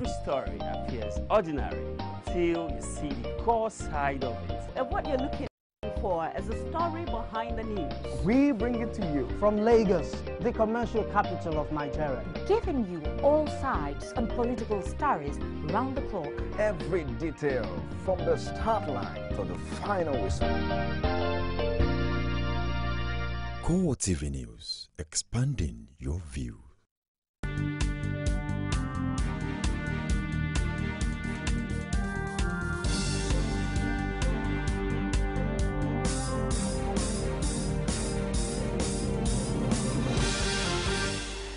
Every story appears ordinary till you see the core side of it. And what you're looking for is the story behind the news. We bring it to you from Lagos, the commercial capital of Nigeria. Giving you all sides and political stories round the clock. Every detail from the start line to the final whistle. CoreTV News, expanding your view.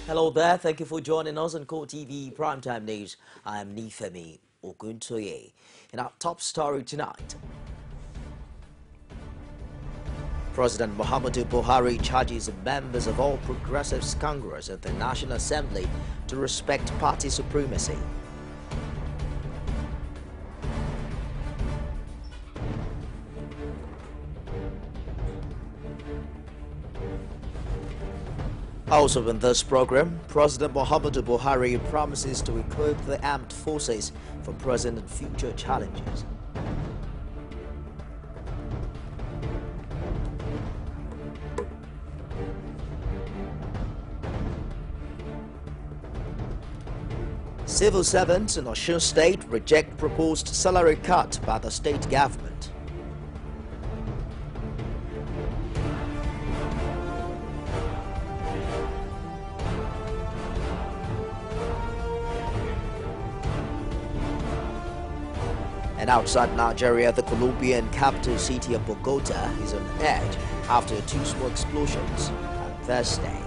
Hello there, thank you for joining us on CoreTV Primetime News. I am Nifemi Oguntoye. In our top story tonight, President Muhammadu Buhari charges members of all Progressives Congress at the National Assembly to respect party supremacy. Also in this program, President Muhammadu Buhari promises to equip the armed forces for present and future challenges. Civil servants in Osun State reject proposed salary cut by the state government. And outside Nigeria, the Colombian capital city of Bogota is on edge after two small explosions on Thursday.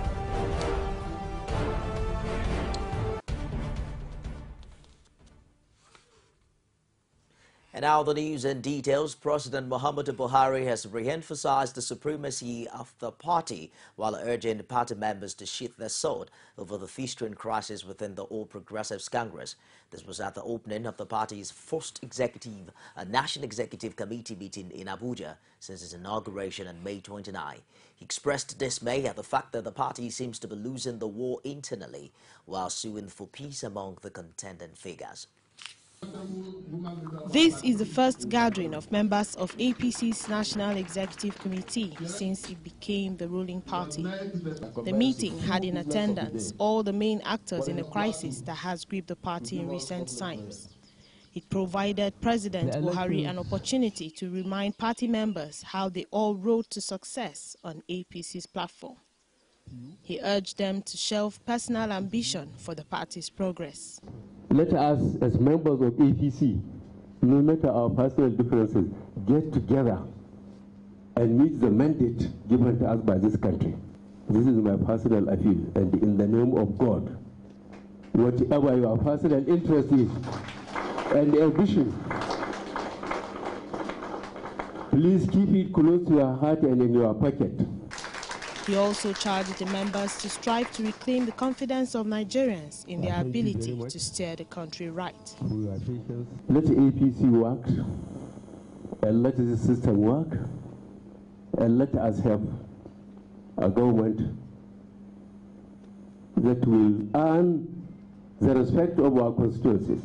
And now the news and details. President Muhammadu Buhari has re-emphasized the supremacy of the party while urging party members to sheath their sword over the festering crisis within the All Progressives Congress. This was at the opening of the party's first National Executive Committee meeting in Abuja since its inauguration on May 29. He expressed dismay at the fact that the party seems to be losing the war internally while suing for peace among the contending figures. This is the first gathering of members of APC's National Executive Committee since it became the ruling party. The meeting had in attendance all the main actors in the crisis that has gripped the party in recent times. It provided President Buhari an opportunity to remind party members how they all rode to success on APC's platform. He urged them to shelve personal ambition for the party's progress. Let us, as members of APC, no matter our personal differences, get together and meet the mandate given to us by this country. This is my personal appeal, and in the name of God, whatever your personal interest is and ambition, please keep it close to your heart and in your pocket. He also charged the members to strive to reclaim the confidence of Nigerians in their ability to steer the country right. Let the APC work, and let the system work, and let us have a government that will earn the respect of our constituencies.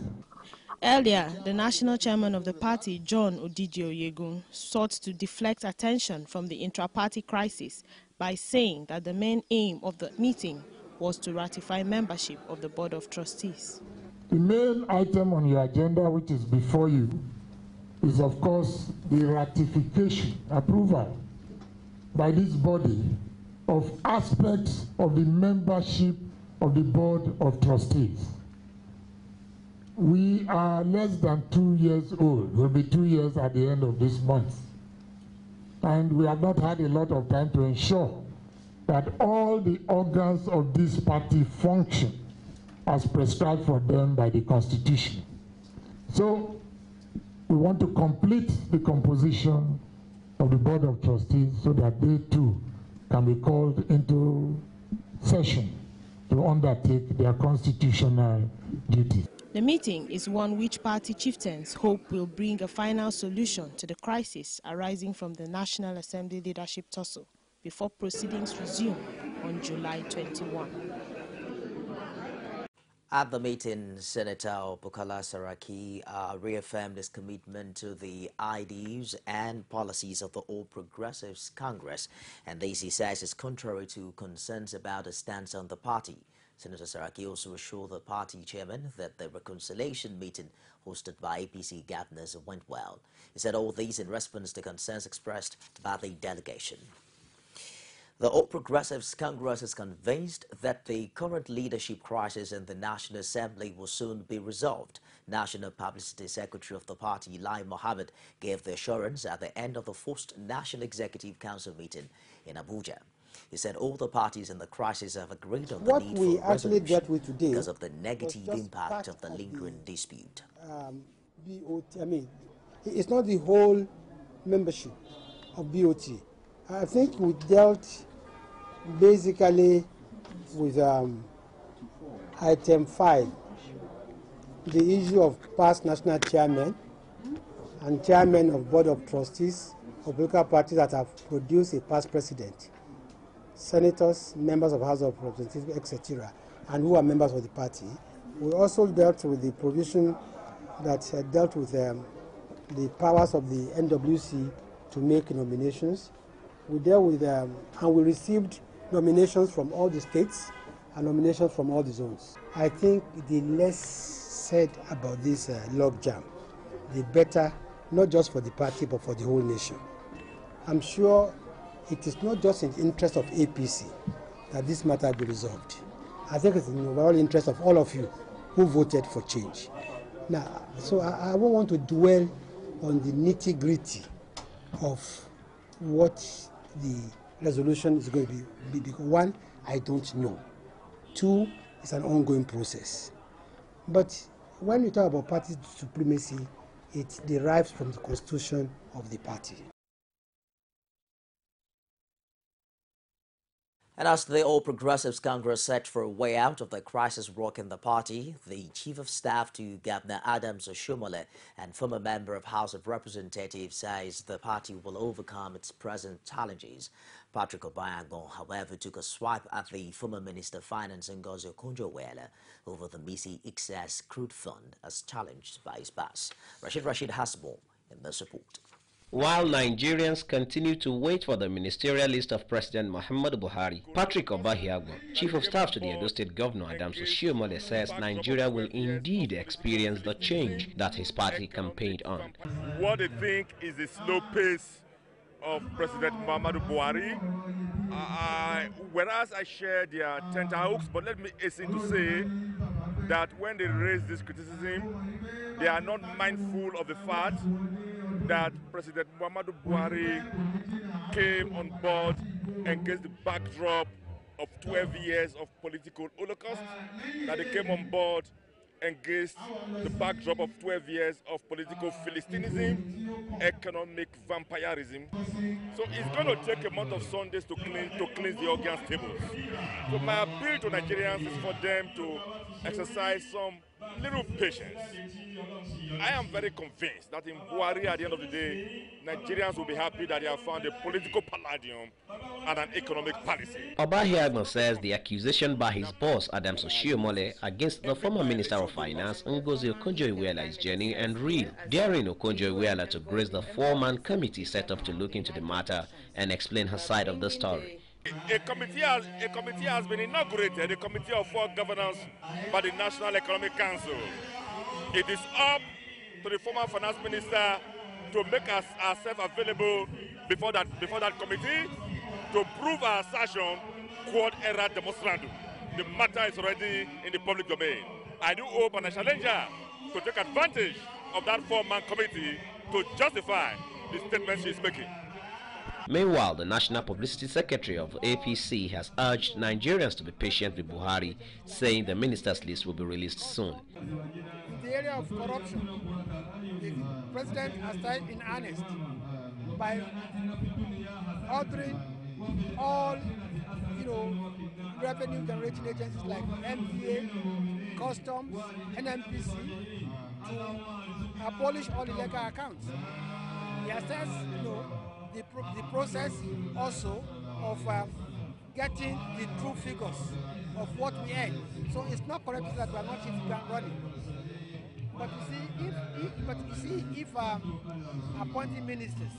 Earlier, the national chairman of the party, John Odidio Yegun, sought to deflect attention from the intra-party crisis by saying that the main aim of the meeting was to ratify membership of the Board of Trustees. The main item on your agenda, which is before you, is of course the ratification, approval by this body of aspects of the membership of the Board of Trustees. We are less than 2 years old. We'll be 2 years at the end of this month. And we have not had a lot of time to ensure that all the organs of this party function as prescribed for them by the Constitution. So we want to complete the composition of the Board of Trustees so that they too can be called into session to undertake their constitutional duties. The meeting is one which party chieftains hope will bring a final solution to the crisis arising from the National Assembly leadership tussle before proceedings resume on July 21. At the meeting, Senator Bukola Saraki reaffirmed his commitment to the ideals and policies of the All Progressives Congress, and this, he says, is contrary to concerns about the stance on the party. Senator Saraki also assured the party chairman that the reconciliation meeting hosted by APC governors went well. He said all these in response to concerns expressed by the delegation. The All Progressives Congress is convinced that the current leadership crisis in the National Assembly will soon be resolved. National Publicity Secretary of the party, Lai Mohammed, gave the assurance at the end of the first National Executive Council meeting in Abuja. He said all the parties in the crisis have agreed on the need for resolution because of the negative impact of the lingering dispute. BOT, it's not the whole membership of BOT. I think we dealt basically with item 5, the issue of past national chairmen and chairmen of board of trustees of political parties that have produced a past president, senators, members of House of Representatives, etc., and who are members of the party. We also dealt with the provision that dealt with the powers of the NWC to make nominations. We dealt with, and we received nominations from all the states and nominations from all the zones. I think the less said about this logjam, the better, not just for the party, but for the whole nation. I'm sure it is not just in the interest of APC that this matter be resolved. I think it's in the overall interest of all of you who voted for change. Now, so I won't want to dwell on the nitty-gritty of what the resolution is going to be because one, I don't know. Two, it's an ongoing process. But when we talk about party supremacy, it derives from the constitution of the party. And as the All Progressives Congress search for a way out of the crisis rocking the party, the Chief of Staff to Governor Adams Oshiomhole and former member of House of Representatives says the party will overcome its present challenges. Patrick Obayagbon, however, took a swipe at the former Minister of Finance Ngozi Okonjo-Iweala over the missing excess crude fund as challenged by his boss. Rashid has more in this report. While Nigerians continue to wait for the ministerial list of President Muhammadu Buhari, Patrick Obahiagbon, Chief of Staff to the Edo State Governor Adams Oshiomhole, says Nigeria will indeed experience the change that his party campaigned on. What they think is the slow pace of President Muhammadu Buhari, whereas I share their tenterhooks, but let me hasten to say that when they raise this criticism, they are not mindful of the fact that President Muhammadu Buhari came on board against the backdrop of 12 years of political holocaust, that they came on board against the backdrop of 12 years of political Philistinism, economic vampirism. So it's going to take a month of Sundays to cleanse the organ tables. So my appeal to Nigerians is for them to exercise some little patience. I am very convinced that in Buhari, at the end of the day, Nigerians will be happy that they have found a political palladium and an economic policy. Obahiagbon says the accusation by his boss, Adams Oshiomhole, against the former Minister of Finance, Ngozi Okonjo-Iweala, is genuine and real, daring Okonjo-Iweala to grace the four-man committee set up to look into the matter and explain her side of the story. A committee has been inaugurated, a committee of 4 governors by the National Economic Council. It is up to the former finance minister to make herself available before that committee to prove her assertion quod erat demonstrandum. The matter is already in the public domain. I do hope and I challenge her to take advantage of that 4-man committee to justify the statement she is making. Meanwhile, the National Publicity Secretary of APC has urged Nigerians to be patient with Buhari, saying the ministers' list will be released soon. In the area of corruption, the president has started in earnest by ordering all, revenue-generating agencies like MPA, Customs, NMPC to abolish all illegal accounts. He has said, the process also of getting the true figures of what we earn. So it's not correct to say that we are not hit the ground running. But you see, if appointing ministers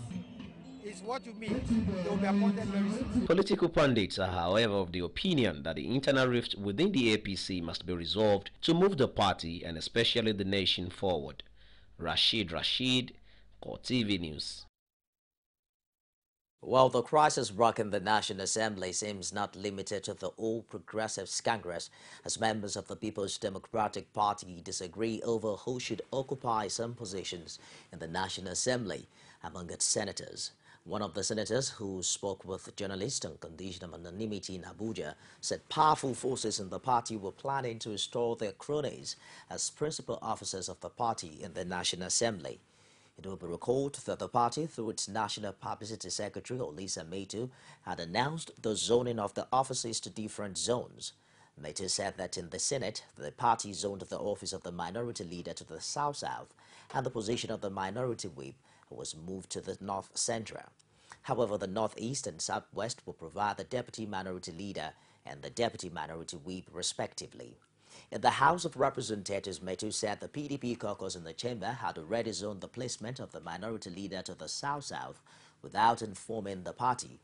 is what you mean, they will be appointed very soon. Political pundits are, however, of the opinion that the internal rift within the APC must be resolved to move the party and especially the nation forward. Rashid, CoreTV News. Well, the crisis rocking the National Assembly seems not limited to the All Progressives Congress, as members of the People's Democratic Party disagree over who should occupy some positions in the National Assembly among its senators. One of the senators who spoke with journalists on condition of anonymity in Abuja said powerful forces in the party were planning to install their cronies as principal officers of the party in the National Assembly. It will be recalled that the party, through its National Publicity Secretary, Olisa Metu, had announced the zoning of the offices to different zones. Metu said that in the Senate, the party zoned the office of the Minority Leader to the South-South, and the position of the Minority Whip was moved to the North Central. However, the Northeast and Southwest will provide the Deputy Minority Leader and the Deputy Minority Whip, respectively. In the House of Representatives, Metu said the PDP caucus in the chamber had already zoned the placement of the Minority Leader to the South-South without informing the party,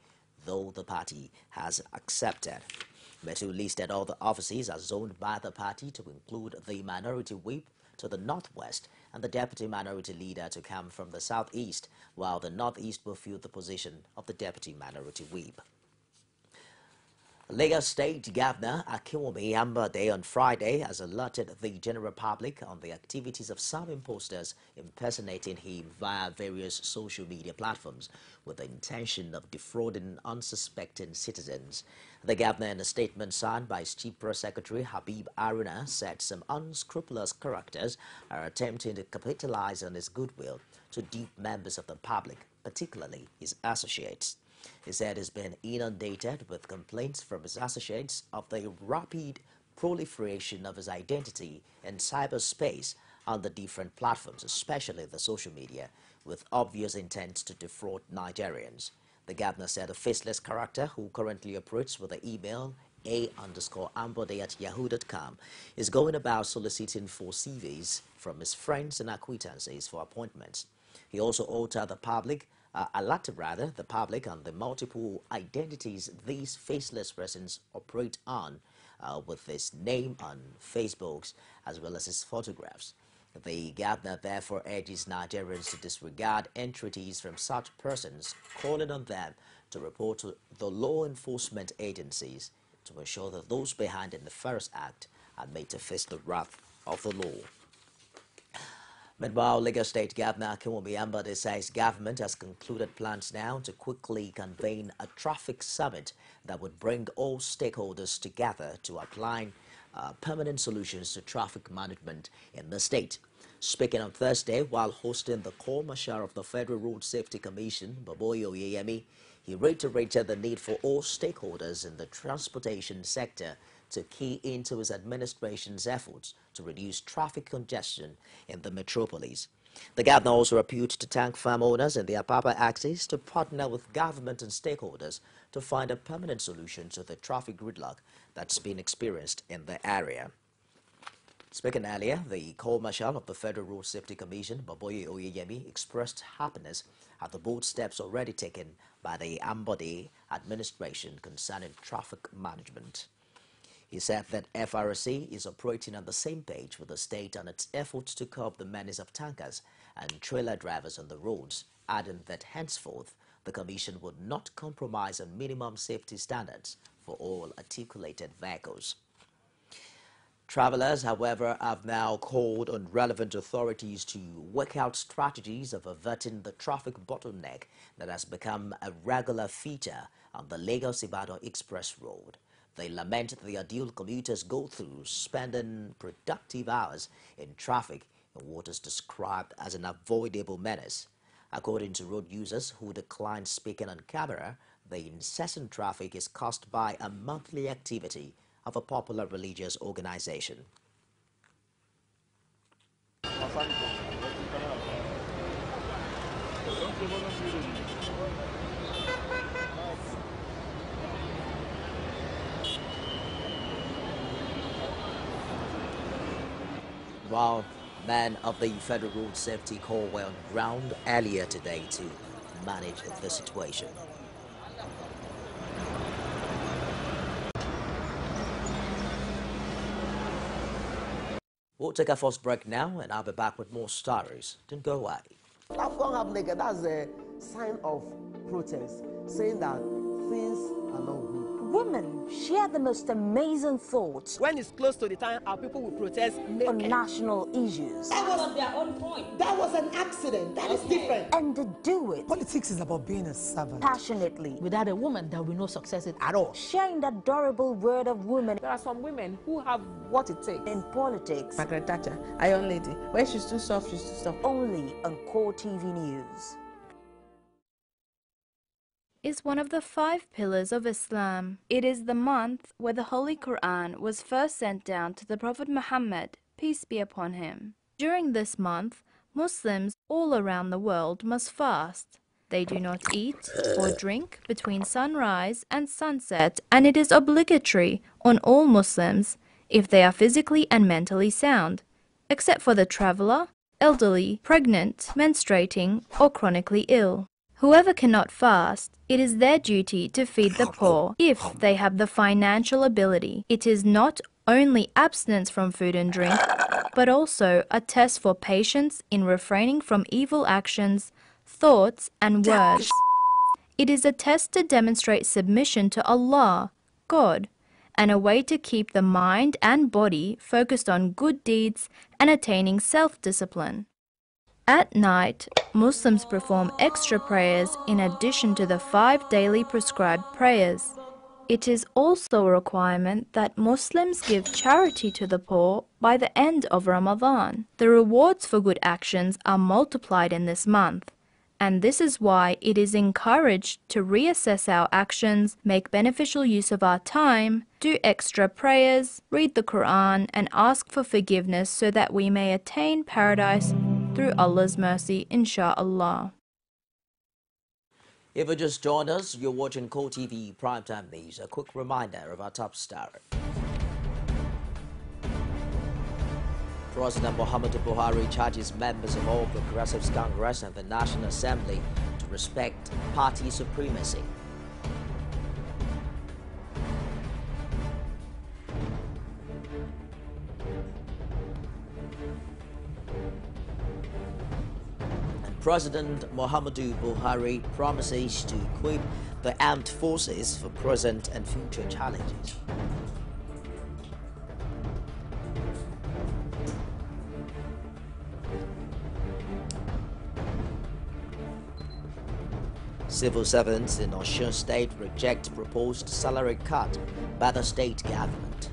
though the party has accepted. Metu listed all the offices as zoned by the party to include the Minority Whip to the Northwest and the Deputy Minority Leader to come from the Southeast, while the Northeast will fill the position of the Deputy Minority Whip. Lagos State Governor Akinwumi Ambode on Friday has alerted the general public on the activities of some imposters impersonating him via various social media platforms with the intention of defrauding unsuspecting citizens. The governor, in a statement signed by his Chief Press Secretary Habib Aruna, said some unscrupulous characters are attempting to capitalize on his goodwill to dupe members of the public, particularly his associates. He said he's been inundated with complaints from his associates of the rapid proliferation of his identity in cyberspace on the different platforms, especially the social media, with obvious intent to defraud Nigerians. The governor said a faceless character who currently operates with the email a_ambode@yahoo.com is going about soliciting for CVs from his friends and acquaintances for appointments. He also alerted the public on the multiple identities these faceless persons operate on, with his name on Facebooks as well as his photographs. The governor therefore urges Nigerians to disregard entreaties from such persons, calling on them to report to the law enforcement agencies to ensure that those behind the nefarious act are made to face the wrath of the law. Meanwhile, Lagos State Governor Akinwumi Ambode says government has concluded plans now to quickly convene a traffic summit that would bring all stakeholders together to apply permanent solutions to traffic management in the state. Speaking on Thursday while hosting the Corps Marshal of the Federal Road Safety Commission, Baboye Oyeyemi, he reiterated the need for all stakeholders in the transportation sector to key into his administration's efforts to reduce traffic congestion in the metropolis. The governor also appealed to tank farm owners in the Apapa axis to partner with government and stakeholders to find a permanent solution to the traffic gridlock that's been experienced in the area. Speaking earlier, the Corps Marshal of the Federal Road Safety Commission, Baboye Oyeyemi, expressed happiness at the bold steps already taken by the Ambode administration concerning traffic management. He said that FRC is operating on the same page with the state on its efforts to curb the menace of tankers and trailer drivers on the roads, adding that henceforth the Commission would not compromise on minimum safety standards for all articulated vehicles. Travelers, however, have now called on relevant authorities to work out strategies of averting the traffic bottleneck that has become a regular feature on the Lagos-Ibadan Express Road. They lament the ordeal commuters go through, spending productive hours in traffic in what is described as an avoidable menace. According to road users who declined speaking on camera, the incessant traffic is caused by a monthly activity of a popular religious organization. while men of the Federal Road Safety Corps were on ground earlier today to manage the situation. We'll take our first break now, and I'll be back with more stories. Don't go away. Afghan have naked, that's a sign of protest, saying that things are not good. Women share the most amazing thoughts. When it's close to the time, our people will protest on national issues. That was on their own point. That was an accident. That is different. And they do it Politics is about being a servant. passionately. Without a woman, there will be no success at all. Sharing the adorable word of women. There are some women who have what it takes. In politics. Margaret Thatcher, Iron Lady. When she's too soft, she's too soft. Only on CoreTV News. Is one of the 5 pillars of Islam. It is the month where the Holy Quran was first sent down to the Prophet Muhammad, peace be upon him. During this month, Muslims all around the world must fast. They do not eat or drink between sunrise and sunset, and it is obligatory on all Muslims if they are physically and mentally sound, except for the traveler, elderly, pregnant, menstruating, or chronically ill. Whoever cannot fast, it is their duty to feed the poor if they have the financial ability. It is not only abstinence from food and drink, but also a test for patience in refraining from evil actions, thoughts, and words. It is a test to demonstrate submission to Allah, God, and a way to keep the mind and body focused on good deeds and attaining self-discipline. At night, Muslims perform extra prayers in addition to the 5 daily prescribed prayers. It is also a requirement that Muslims give charity to the poor by the end of Ramadan. The rewards for good actions are multiplied in this month, and this is why it is encouraged to reassess our actions, make beneficial use of our time, do extra prayers, read the Quran, and ask for forgiveness so that we may attain paradise through Allah's mercy, insha'Allah. If you just joined us, you're watching CoreTV Primetime News. A quick reminder of our top story. President Muhammadu Buhari charges members of all Progressives Congress and the National Assembly to respect party supremacy. President Muhammadu Buhari promises to equip the armed forces for present and future challenges. Civil servants in Osun State reject proposed salary cut by the state government.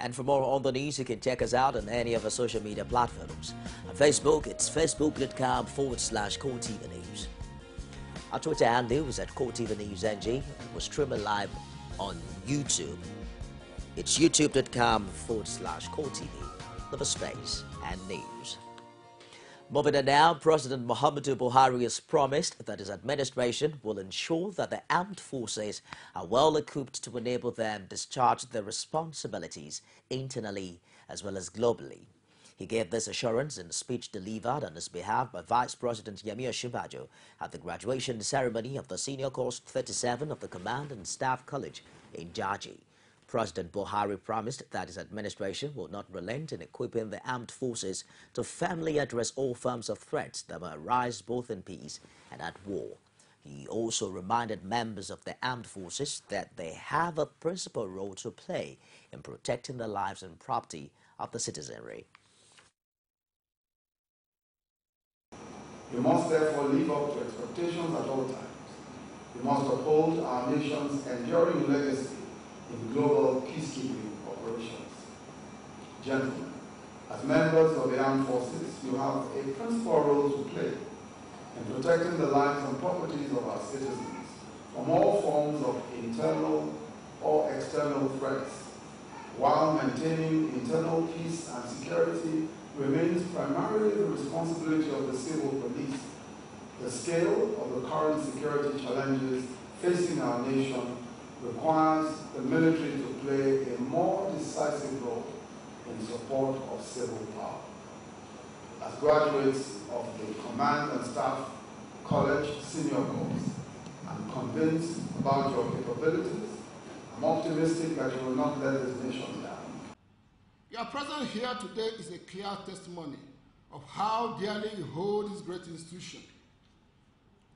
And for more on the news, you can check us out on any of our social media platforms. On Facebook, it's facebook.com/CoreTV News. Our Twitter handle is at CoreTV News NG, and we're streaming live on YouTube. It's youtube.com/CoreTV, the space and news. Moving on now, President Muhammadu Buhari has promised that his administration will ensure that the armed forces are well equipped to enable them discharge their responsibilities internally as well as globally. He gave this assurance in a speech delivered on his behalf by Vice President Yemi Osinbajo at the graduation ceremony of the Senior Course 37 of the Command and Staff College in Jaji. President Buhari promised that his administration will not relent in equipping the armed forces to firmly address all forms of threats that may arise both in peace and at war. He also reminded members of the armed forces that they have a principal role to play in protecting the lives and property of the citizenry. We must therefore live up to expectations at all times. We must uphold our nation's enduring legacy in global peacekeeping operations. Gentlemen, as members of the armed forces, you have a principal role to play in protecting the lives and properties of our citizens from all forms of internal or external threats, while maintaining internal peace and security remains primarily the responsibility of the civil police. The scale of the current security challenges facing our nation requires the military to play a more decisive role in support of civil power. As graduates of the Command and Staff College Senior Course, I'm convinced about your capabilities. I'm optimistic that you will not let this nation down. Your presence here today is a clear testimony of how dearly you hold this great institution.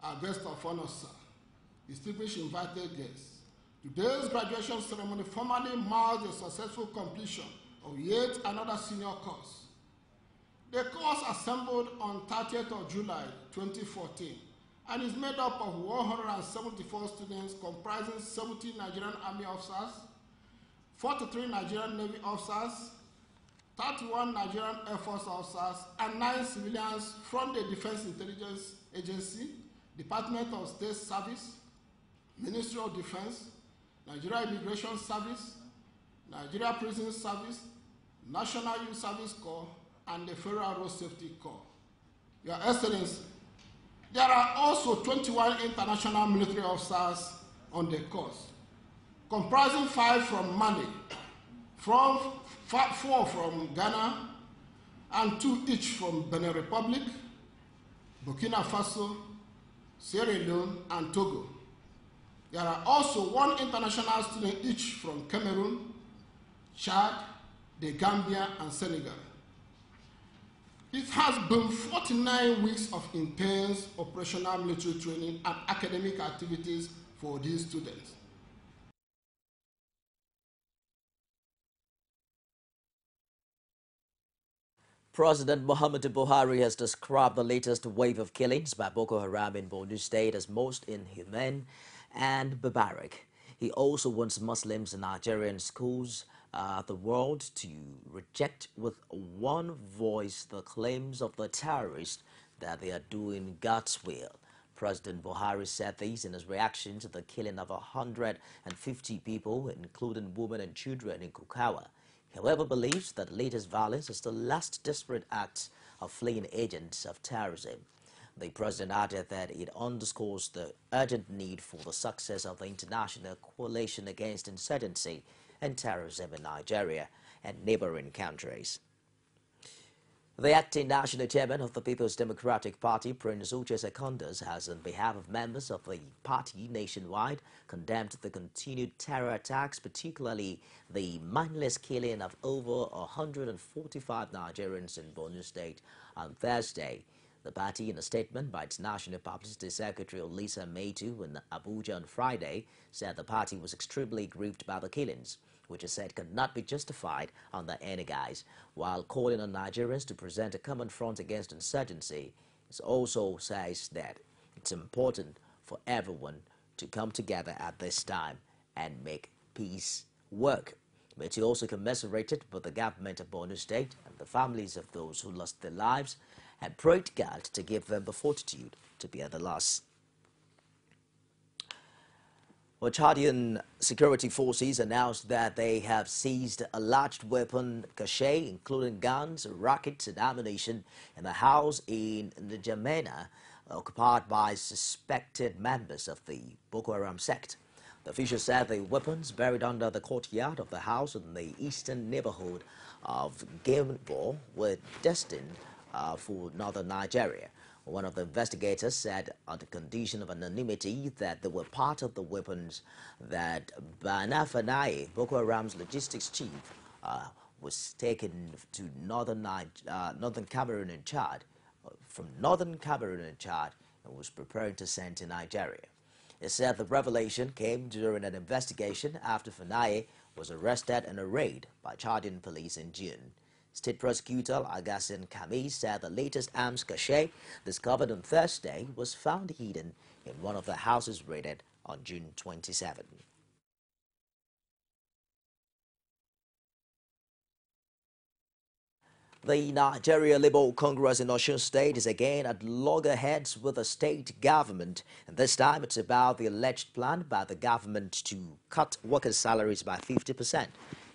Our guest of honor, sir, distinguished invited guests, today's graduation ceremony formally marks the successful completion of yet another senior course. The course assembled on 30th of July 2014 and is made up of 174 students comprising 70 Nigerian Army officers, 43 Nigerian Navy officers, 31 Nigerian Air Force officers, and 9 civilians from the Defense Intelligence Agency, Department of State Service, Ministry of Defense, Nigeria Immigration Service, Nigeria Prison Service, National Youth Service Corps, and the Federal Road Safety Corps. Your Excellency, there are also 21 international military officers on the course, comprising 5 from Mali, 4 from Ghana, and 2 each from Benin Republic, Burkina Faso, Sierra Leone, and Togo. There are also 1 international student each from Cameroon, Chad, the Gambia, and Senegal. It has been 49 weeks of intense operational military training and academic activities for these students. President Muhammadu Buhari has described the latest wave of killings by Boko Haram in Borno State as most inhumane and barbaric. He also wants Muslims in Nigerian schools the world to reject with one voice the claims of the terrorists that they are doing God's will. President Buhari said this in his reaction to the killing of 150 people, including women and children in Kukawa. He, however, believes that the latest violence is the last desperate act of fleeing agents of terrorism. The president added that it underscores the urgent need for the success of the international coalition against insurgency and terrorism in Nigeria and neighboring countries. The acting national chairman of the People's Democratic Party, Prince Uche Secondus, has, on behalf of members of the party nationwide, condemned the continued terror attacks, particularly the mindless killing of over 145 Nigerians in Borno State on Thursday. The party, in a statement by its National Publicity Secretary Lisa Maitu in Abuja on Friday, said the party was extremely grieved by the killings, which it said could not be justified under any guise, while calling on Nigerians to present a common front against insurgency. It also says that it's important for everyone to come together at this time and make peace work. But he also commiserated with the government of Borno State and the families of those who lost their lives and prayed God to give them the fortitude to bear the loss. Well, Chadian security forces announced that they have seized a large weapon cache, including guns, rockets, and ammunition, in a house in N'Djamena, occupied by suspected members of the Boko Haram sect. The officials said the weapons buried under the courtyard of the house in the eastern neighborhood of Gembo were destined for northern Nigeria. One of the investigators said, on the condition of anonymity, that they were part of the weapons that Bana Fanaye, Boko Haram's logistics chief, was taken to northern Cameroon and Chad, from northern Cameroon and Chad, and was preparing to send to Nigeria. It said the revelation came during an investigation after Fanaye was arrested in a raid by Chadian police in June. State Prosecutor Agassin Kami said the latest arms cache discovered on Thursday was found hidden in one of the houses raided on June 27. The Nigeria Labour Congress in Osun State is again at loggerheads with the state government, and this time it's about the alleged plan by the government to cut workers' salaries by 50%.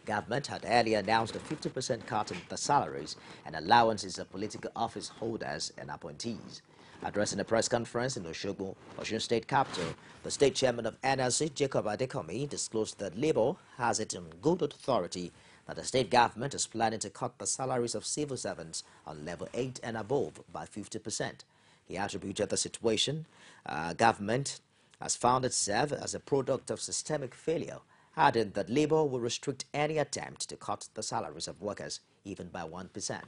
Government had earlier announced a 50% cut in the salaries and allowances of political office holders and appointees. Addressing a press conference in Oshogbo, Osun State capital, the state chairman of NLC, Jacob Adekomi, disclosed that Labour has it on good authority that the state government is planning to cut the salaries of civil servants on level 8 and above by 50%. He attributed the situation government has found itself as a product of systemic failure, adding that Labour will restrict any attempt to cut the salaries of workers even by 1%.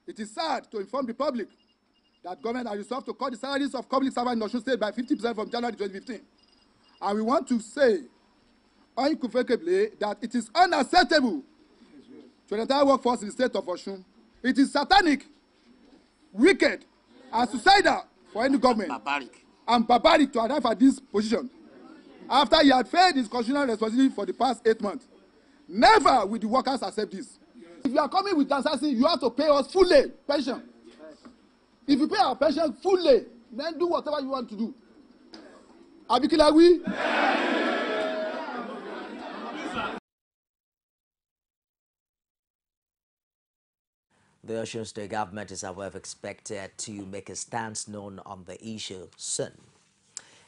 It is sad to inform the public that government has resolved to cut the salaries of public servants in Osun State by 50% from January 2015. And we want to say unequivocally that it is unacceptable to the entire workforce in the state of Osun. It is satanic, wicked, and suicidal for any government and barbaric to arrive at this position after he had failed his constitutional responsibility for the past 8 months. Never will the workers accept this. If you are coming with dancing, you have to pay us fully pension. If you pay our pension fully, then do whatever you want to do. Abikilawi. The Osun State government is, however, expected to make a stance known on the issue soon.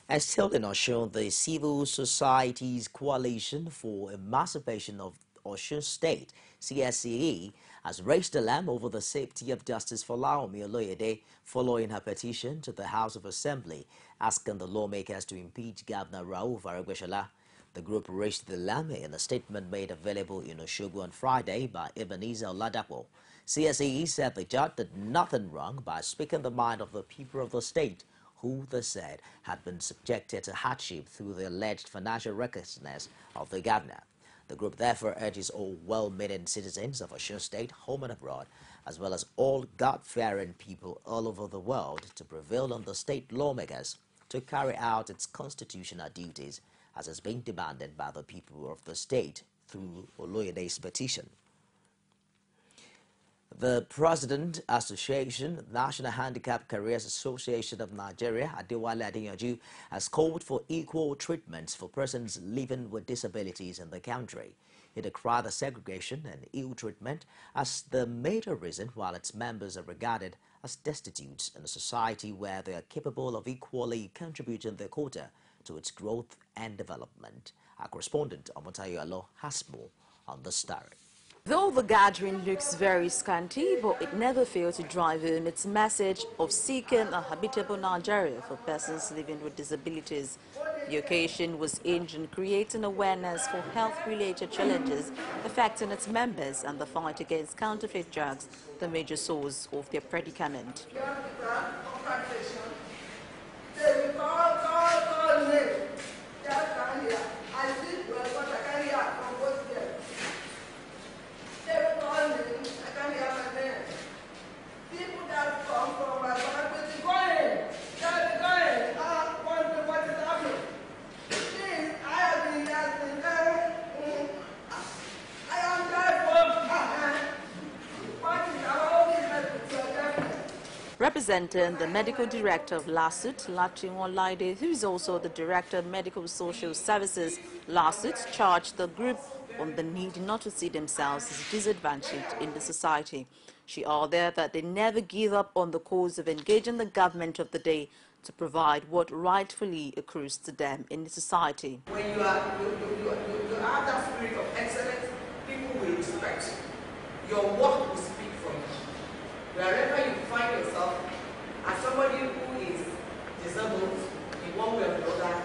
As still in Osun, the Civil Society's Coalition for Emancipation of Osun State, CSCE, has raised alarm over the safety of Justice Folaomi Oloyede following her petition to the House of Assembly asking the lawmakers to impeach Governor Rauf Aregbesola. The group raised the alarm in a statement made available in Osogbo on Friday by Ebenezer Oladapo. CSCE said the judge did nothing wrong by speaking the mind of the people of the state, who they said had been subjected to hardship through the alleged financial recklessness of the governor. The group therefore urges all well-meaning citizens of Osun State, home and abroad, as well as all God-fearing people all over the world to prevail on the state lawmakers to carry out its constitutional duties as has been demanded by the people of the state through Oloyede's petition. The President Association, National Handicap Careers Association of Nigeria, Adewale Adeyanju, has called for equal treatment for persons living with disabilities in the country. He decried the segregation and ill treatment as the major reason why its members are regarded as destitute in a society where they are capable of equally contributing their quota to its growth and development. Our correspondent, Omotayo Alo, has more on the story. Though the gathering looks very scanty, but it never failed to drive home its message of seeking a habitable Nigeria for persons living with disabilities. The occasion was aimed in creating awareness for health-related challenges affecting its members and the fight against counterfeit drugs, the major source of their predicament. Representing the medical director of LASUT, Latinwon Laide, who is also the director of medical social services, LASUT, charged the group on the need not to see themselves as disadvantaged in the society. She ordered that they never give up on the cause of engaging the government of the day to provide what rightfully accrues to them in the society. When you have that spirit of excellence, people will respect. Your work will speak for you. Wherever you find yourself, as somebody who is disabled in one way or the other,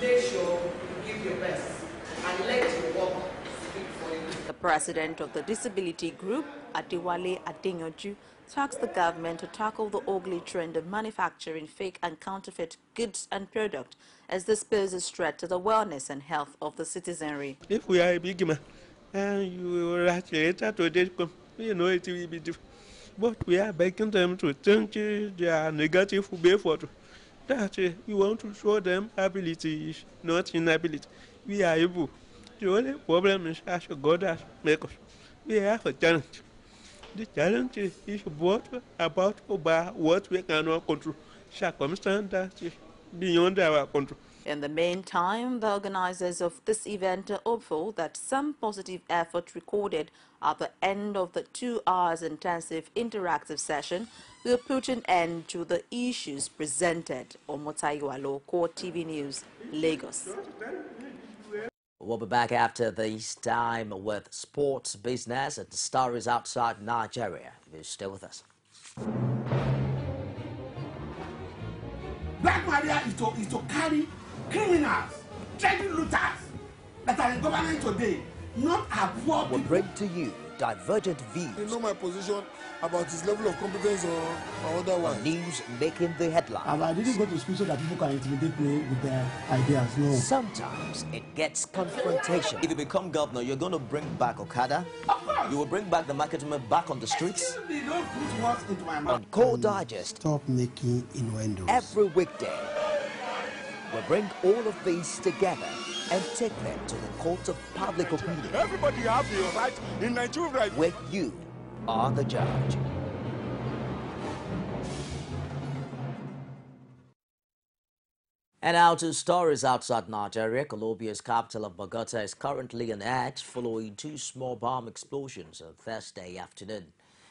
make sure you give your best and let your work speak for you. The president of the disability group, Adewale Adeyanju, tasked the government to tackle the ugly trend of manufacturing fake and counterfeit goods and products as this poses threat to the wellness and health of the citizenry. If we are a big man and you will later today, you know it will be different. But we are begging them to change their negative behavior. That we want to show them ability, not inability. We are able. The only problem is as God has made us. We have a challenge. The challenge is what about what we cannot control. Circumstances beyond our control. In the meantime, the organizers of this event are hopeful that some positive effort recorded at the end of the 2 hours intensive interactive session will put an end to the issues presented. Omotaiwalo, CoreTV News, Lagos. We'll be back after this time with sports, business, and stories outside Nigeria. If you stay with us. Black Maria is to carry criminals, trading looters that are in government today, not absorb. We'll bring to you divergent views. You know my position about his level of competence or otherwise. News making the headlines. I didn't go to school so that people can intimidate me with their ideas, no. Sometimes it gets confrontation. If you become governor, you're going to bring back Okada. You will bring back the marketman back on the streets. Don't put words into my mouth. On Core Digest. Stop making innuendos. Every weekday, we'll bring all of these together and take them to the court of public opinion. Everybody have your right in Nigeria. Where you are the judge. And now to stories outside Nigeria. Colombia's capital of Bogota is currently on edge following 2 small bomb explosions on Thursday afternoon.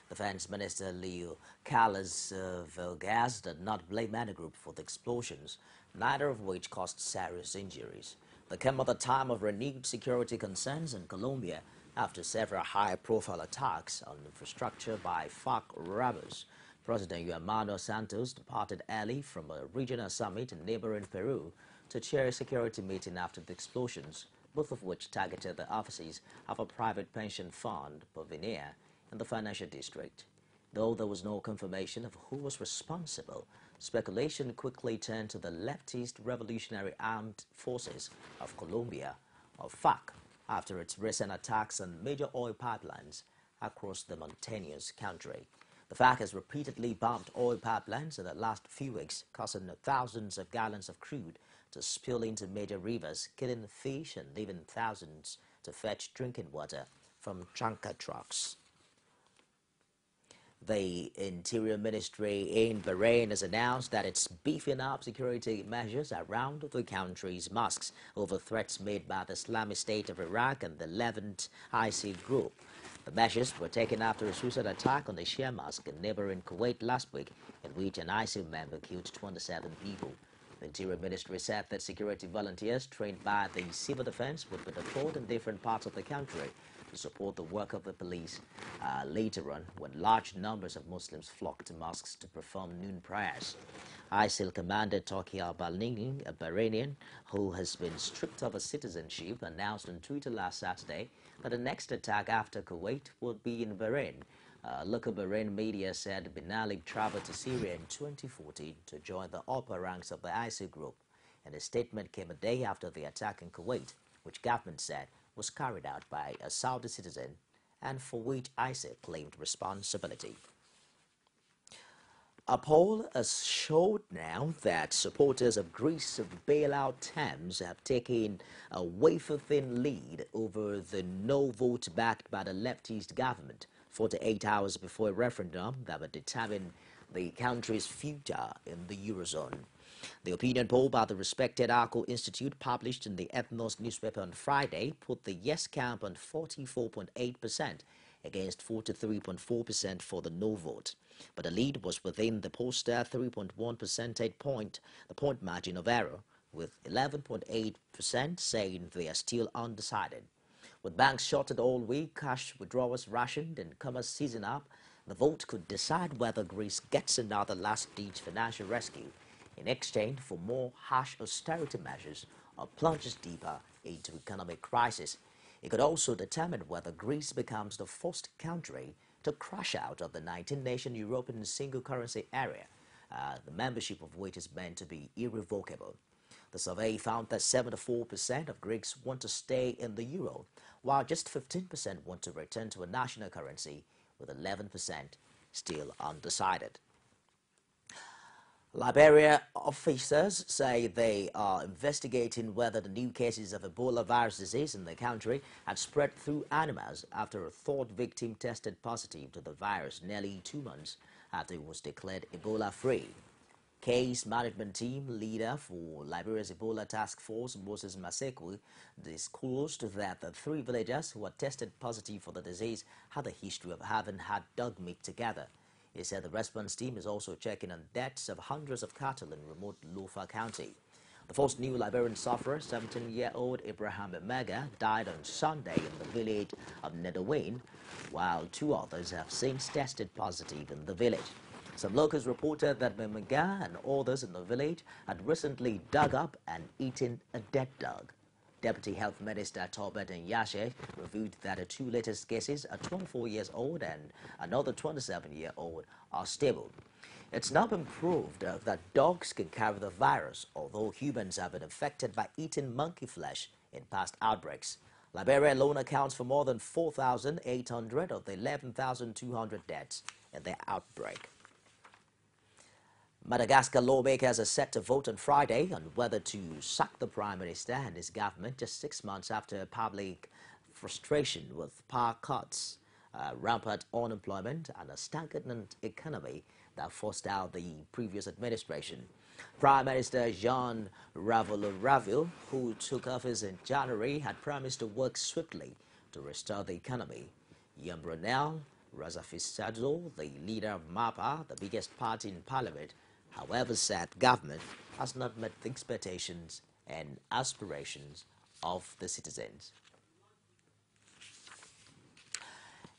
Defense Minister Leo Carlos Velgas did not blame any group for the explosions, neither of which caused serious injuries. They came at a time of renewed security concerns in Colombia after several high-profile attacks on infrastructure by FARC rebels. President Juan Manuel Santos departed early from a regional summit in neighboring Peru to chair a security meeting after the explosions, both of which targeted the offices of a private pension fund, Porvenir, in the financial district. Though there was no confirmation of who was responsible, speculation quickly turned to the leftist Revolutionary Armed Forces of Colombia, or FARC, after its recent attacks on major oil pipelines across the mountainous country. The FARC has repeatedly bombed oil pipelines in the last few weeks, causing thousands of gallons of crude to spill into major rivers, killing fish and leaving thousands to fetch drinking water from tanker trucks. The Interior Ministry in Bahrain has announced that it's beefing up security measures around the country's mosques over threats made by the Islamic State of Iraq and the Levant ISIL group. The measures were taken after a suicide attack on the Shia Mosque in neighboring Kuwait last week, in which an ISIL member killed 27 people. The Interior Ministry said that security volunteers trained by the civil defense would be deployed in different parts of the country to support the work of the police later on, when large numbers of Muslims flocked to mosques to perform noon prayers. ISIL commander Turki al-Balnini, a Bahrainian who has been stripped of his citizenship, announced on Twitter last Saturday that the next attack after Kuwait would be in Bahrain. Local Bahrain media said Bin Ali traveled to Syria in 2014 to join the upper ranks of the ISIL group, and his statement came a day after the attack in Kuwait, which government said was carried out by a Saudi citizen and for which ISIL claimed responsibility. A poll has showed now that supporters of Greece's bailout terms have taken a wafer-thin lead over the no vote backed by the leftist government 48 hours before a referendum that would determine the country's future in the Eurozone. The opinion poll by the respected Arco Institute, published in the Ethnos newspaper on Friday, put the yes camp on 44.8% against 43.4% for the no vote. But the lead was within the pollster 3.1 percentage point, the point margin of error, with 11.8% saying they are still undecided. With banks shorted all week, cash withdrawals rationed, and commerce seizing up, the vote could decide whether Greece gets another last-ditch financial rescue in exchange for more harsh austerity measures or plunges deeper into economic crisis. It could also determine whether Greece becomes the first country to crash out of the 19-nation European single currency area, the membership of which is meant to be irrevocable. The survey found that 74% of Greeks want to stay in the euro, while just 15% want to return to a national currency, with 11% still undecided. Liberia officers say they are investigating whether the new cases of Ebola virus disease in the country have spread through animals after a third victim tested positive to the virus nearly 2 months after it was declared Ebola-free. Case management team leader for Liberia's Ebola task force, Moses Masekwe, disclosed that the 3 villagers who had tested positive for the disease had a history of having had dog meat together. He said the response team is also checking on deaths of hundreds of cattle in remote Lofa County. The first new Liberian sufferer, 17-year-old Abraham Emega, died on Sunday in the village of Nedowayne, while 2 others have since tested positive in the village. Some locals reported that Emega and others in the village had recently dug up and eaten a dead dog. Deputy Health Minister Tobet Nyashe revealed that the 2 latest cases, a 24-year-old and another 27-year-old, are stable. It's now been proved that dogs can carry the virus, although humans have been affected by eating monkey flesh in past outbreaks. Liberia alone accounts for more than 4,800 of the 11,200 deaths in the outbreak. Madagascar lawmakers are set to vote on Friday on whether to sack the Prime Minister and his government just 6 months after public frustration with power cuts, rampant unemployment and a stagnant economy that forced out the previous administration. Prime Minister Jean Ravil, who took office in January, had promised to work swiftly to restore the economy. Yambrunel Razafisado, the leader of MAPA, the biggest party in parliament, however, said government has not met the expectations and aspirations of the citizens.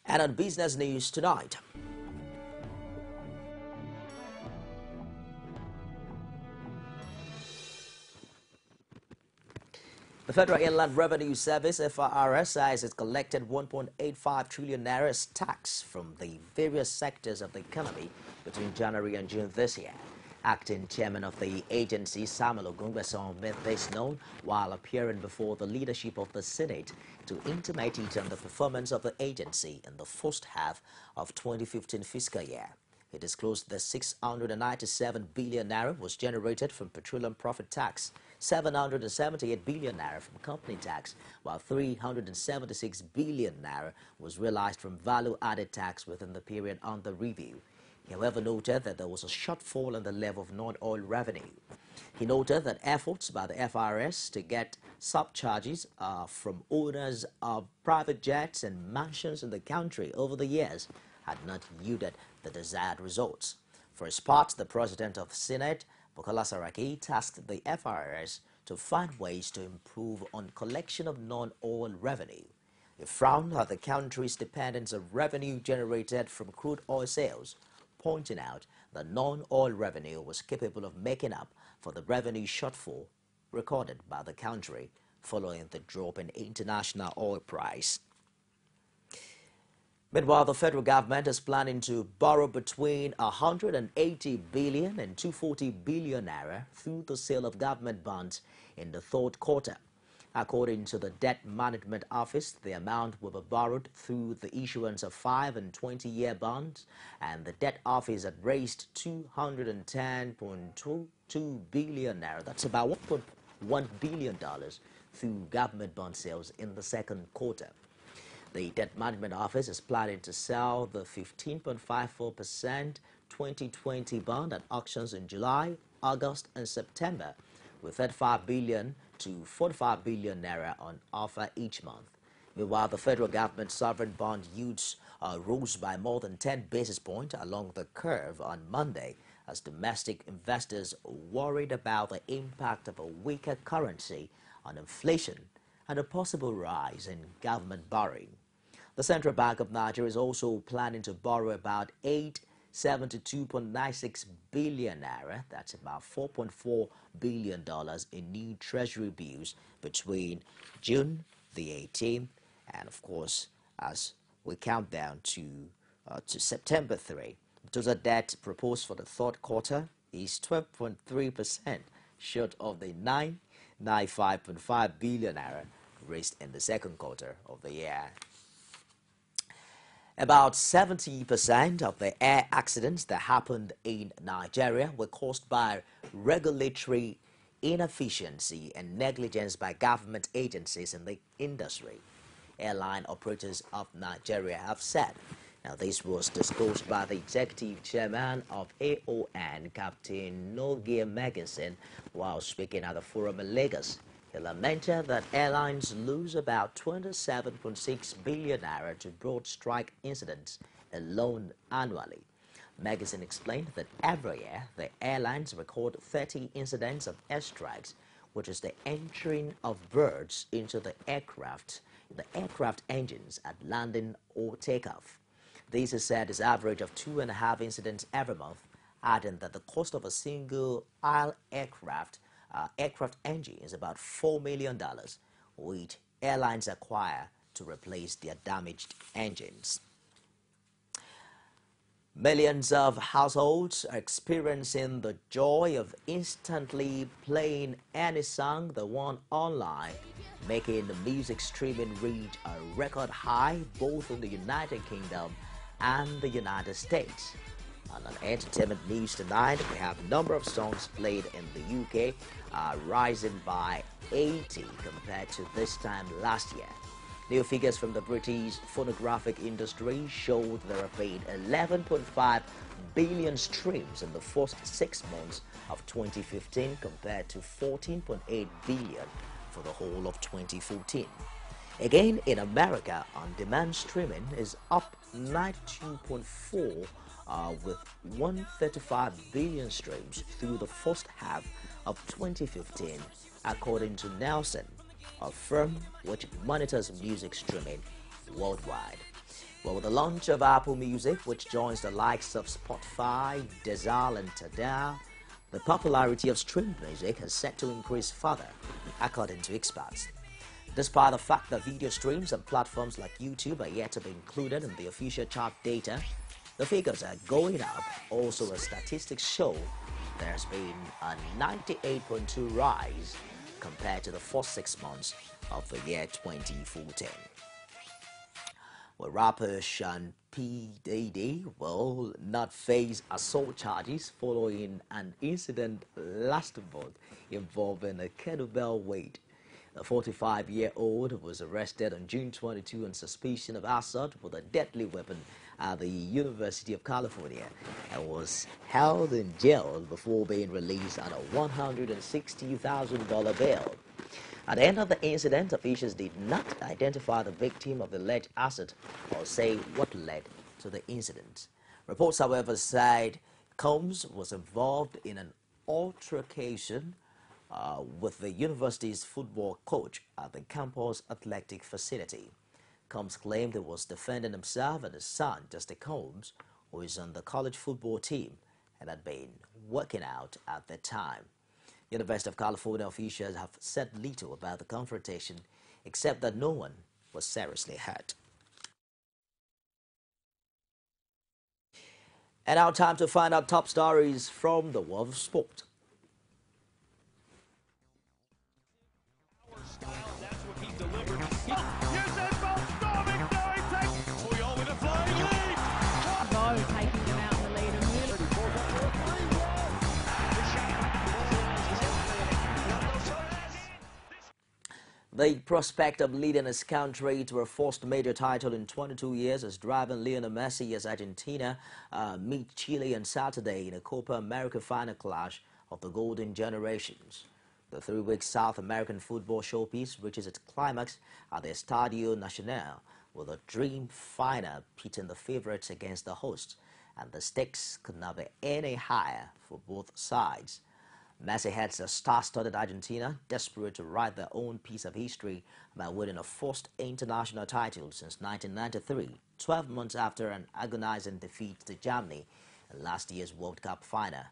And on business news tonight, the Federal Inland Revenue Service, FRS, says it collected 1.85 trillion naira as tax from the various sectors of the economy between January and June this year. Acting chairman of the agency, Samuel Ogungbeson, made this known while appearing before the leadership of the Senate to intimate on the performance of the agency in the first half of 2015 fiscal year. He disclosed that 697 billion naira was generated from petroleum profit tax, 778 billion naira from company tax, while 376 billion naira was realized from value-added tax within the period under review. He, however, noted that there was a shortfall in the level of non-oil revenue. He noted that efforts by the FRS to get subcharges from owners of private jets and mansions in the country over the years had not yielded the desired results. For his part, the president of the Senate, Bukola Saraki, tasked the FRS to find ways to improve on collection of non-oil revenue. He frowned at the country's dependence on revenue generated from crude oil sales, pointing out that non-oil revenue was capable of making up for the revenue shortfall recorded by the country following the drop in international oil price. Meanwhile, the federal government is planning to borrow between 180 billion and 240 billion naira through the sale of government bonds in the third quarter. According to the Debt Management Office, the amount will be borrowed through the issuance of 5- and 20-year bonds, and the Debt Office had raised 210.22 billion naira. That's about $1.1 billion through government bond sales in the second quarter. The Debt Management Office is planning to sell the 15.54% 2020 bond at auctions in July, August, and September, with 35 billion to 45 billion naira on offer each month. Meanwhile, the federal government sovereign bond yields rose by more than 10 basis points along the curve on Monday as domestic investors worried about the impact of a weaker currency on inflation and a possible rise in government borrowing. The Central Bank of Nigeria is also planning to borrow about 872.96 billion naira, that's about $4.4 billion in new treasury bills between June the 18th and, of course, as we count down to September 3. The total debt proposed for the third quarter is 12.3%, short of the 995.5 billion naira raised in the second quarter of the year. About 70% of the air accidents that happened in Nigeria were caused by regulatory inefficiency and negligence by government agencies in the industry. Airline operators of Nigeria have said Now, this was disclosed by the executive chairman of AON, Captain Nogia Megginson, while speaking at the forum in Lagos. He lamented that airlines lose about 27.6 billion naira to broad strike incidents alone annually. Megginson explained that every year the airlines record 30 incidents of airstrikes, which is the entering of birds into the aircraft engines at landing or takeoff. This is said is average of 2.5 incidents every month, adding that the cost of a single aisle aircraft engine is about $4 million, which airlines acquire to replace their damaged engines. Millions of households are experiencing the joy of instantly playing any song they want online, making the music streaming reach a record high both in the United Kingdom and the United States. On entertainment news tonight, we have a number of songs played in the UK rising by 80 compared to this time last year. New figures from the British phonographic industry showed there have been 11.5 billion streams in the first 6 months of 2015 compared to 14.8 billion for the whole of 2014. Again, in America, on-demand streaming is up 92.4 with 135 billion streams through the first half of 2015, according to Nielsen, a firm which monitors music streaming worldwide. Well, with the launch of Apple Music, which joins the likes of Spotify, Deezer and Tidal, the popularity of streamed music is set to increase further, according to experts. Despite the fact that video streams on platforms like YouTube are yet to be included in the official chart data, the figures are going up. Also, as statistics show, there's been a 98.2 rise compared to the first 6 months of the year 2014. Well, rapper Sean P. Diddy will not face assault charges following an incident last month involving a kettlebell weight. The 45-year-old was arrested on June 22 on suspicion of assault with a deadly weapon at the University of California and was held in jail before being released on a $160,000 bail. At the end of the incident, officials did not identify the victim of the alleged assault or say what led to the incident. Reports, however, said Combs was involved in an altercation with the university's football coach at the campus athletic facility. Combs claimed he was defending himself and his son, Justin Combs, who is on the college football team and had been working out at the time. University of California officials have said little about the confrontation, except that no one was seriously hurt. And now time to find out top stories from the world of sport. The prospect of leading his country to a first major title in 22 years is driving Lionel Messi as Argentina meet Chile on Saturday in a Copa America final clash of the Golden Generations. The 3-week South American football showpiece reaches its climax at the Estadio Nacional with a dream final pitting the favorites against the hosts, and the stakes could not be any higher for both sides. Messi heads a star-studded Argentina, desperate to write their own piece of history by winning a first international title since 1993, 12 months after an agonizing defeat to Germany in last year's World Cup final.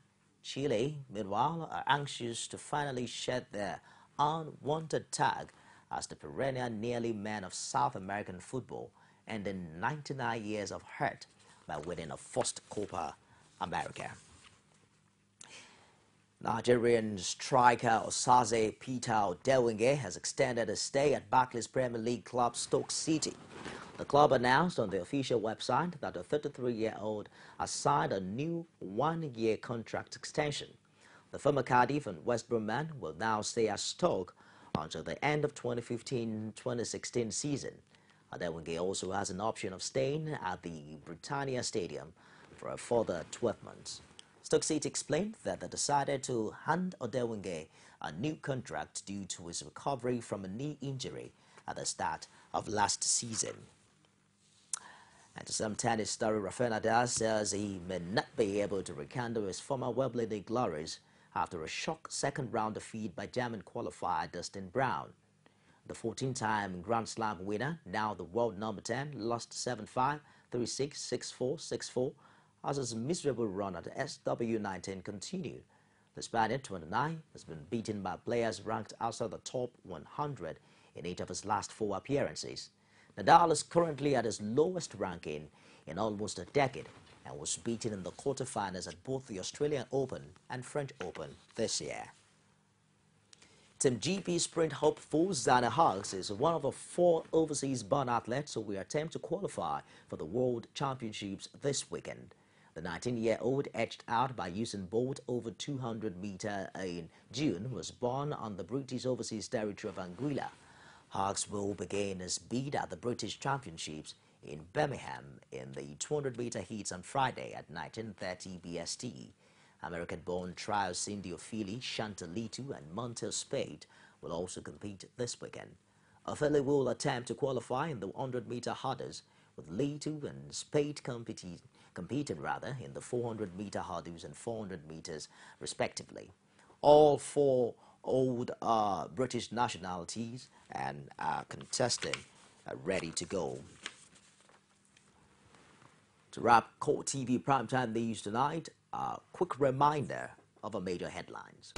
Chile, meanwhile, are anxious to finally shed their unwanted tag as the perennial nearly man of South American football, ending 99 years of hurt by winning a first Copa America. Nigerian striker Osaze Peter Odewinge has extended his stay at Barclays Premier League club Stoke City. The club announced on the official website that the 33-year-old has signed a new 1-year contract extension. The former Cardiff and West Brom man will now stay at Stoke until the end of 2015-2016 season. Adewinge also has an option of staying at the Britannia Stadium for a further 12 months. Stoke City explained that they decided to hand Adewinge a new contract due to his recovery from a knee injury at the start of last season. And to some tennis story, Rafael Nadal says he may not be able to rekindle his former Wimbledon glories after a shock second-round defeat by German qualifier Dustin Brown. The 14-time Grand Slam winner, now the world number 10, lost 7-5, 3-6, 6-4, 6-4 as his miserable run at the SW19 continued. The Spaniard, 29, has been beaten by players ranked outside the top 100 in 8 of his last 4 appearances. Nadal is currently at his lowest ranking in almost a decade and was beaten in the quarterfinals at both the Australian Open and French Open this year. Team GP sprint hopeful Zana Hawks is one of the 4 overseas-born athletes who will attempt to qualify for the World Championships this weekend. The 19-year-old, edged out by Usain Bolt over 200 meters in June, was born on the British overseas territory of Anguilla. Hawks will begin his bid at the British Championships in Birmingham in the 200-meter heats on Friday at 19:30 BST. American-born trials Cindy Ophelia, Chantalitu and Montel Spade will also compete this weekend. Ophelia will attempt to qualify in the 100-meter hurdles, with Litu and Spade competing in the 400-meter hurdles and 400 meters respectively. All 4 old British nationalities and contesting are ready to go. To wrap CoreTV Primetime News tonight, a quick reminder of our major headlines.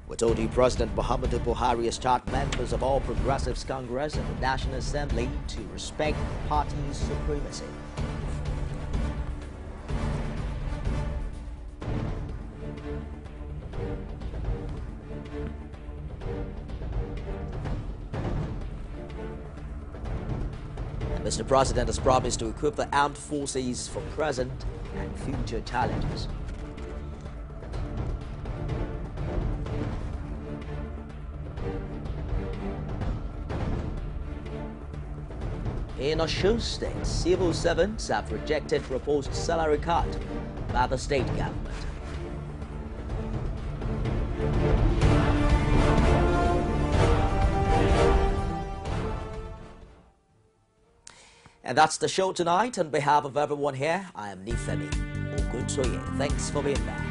We told you President Muhammadu Buhari has charged members of all Progressives Congress and the National Assembly to respect party supremacy. Mr. President has promised to equip the armed forces for present and future challenges. In Osun State, civil servants have rejected proposed salary cut by the state government. And that's the show tonight. On behalf of everyone here, I am Nifemi Ogunsoye. Thanks for being there.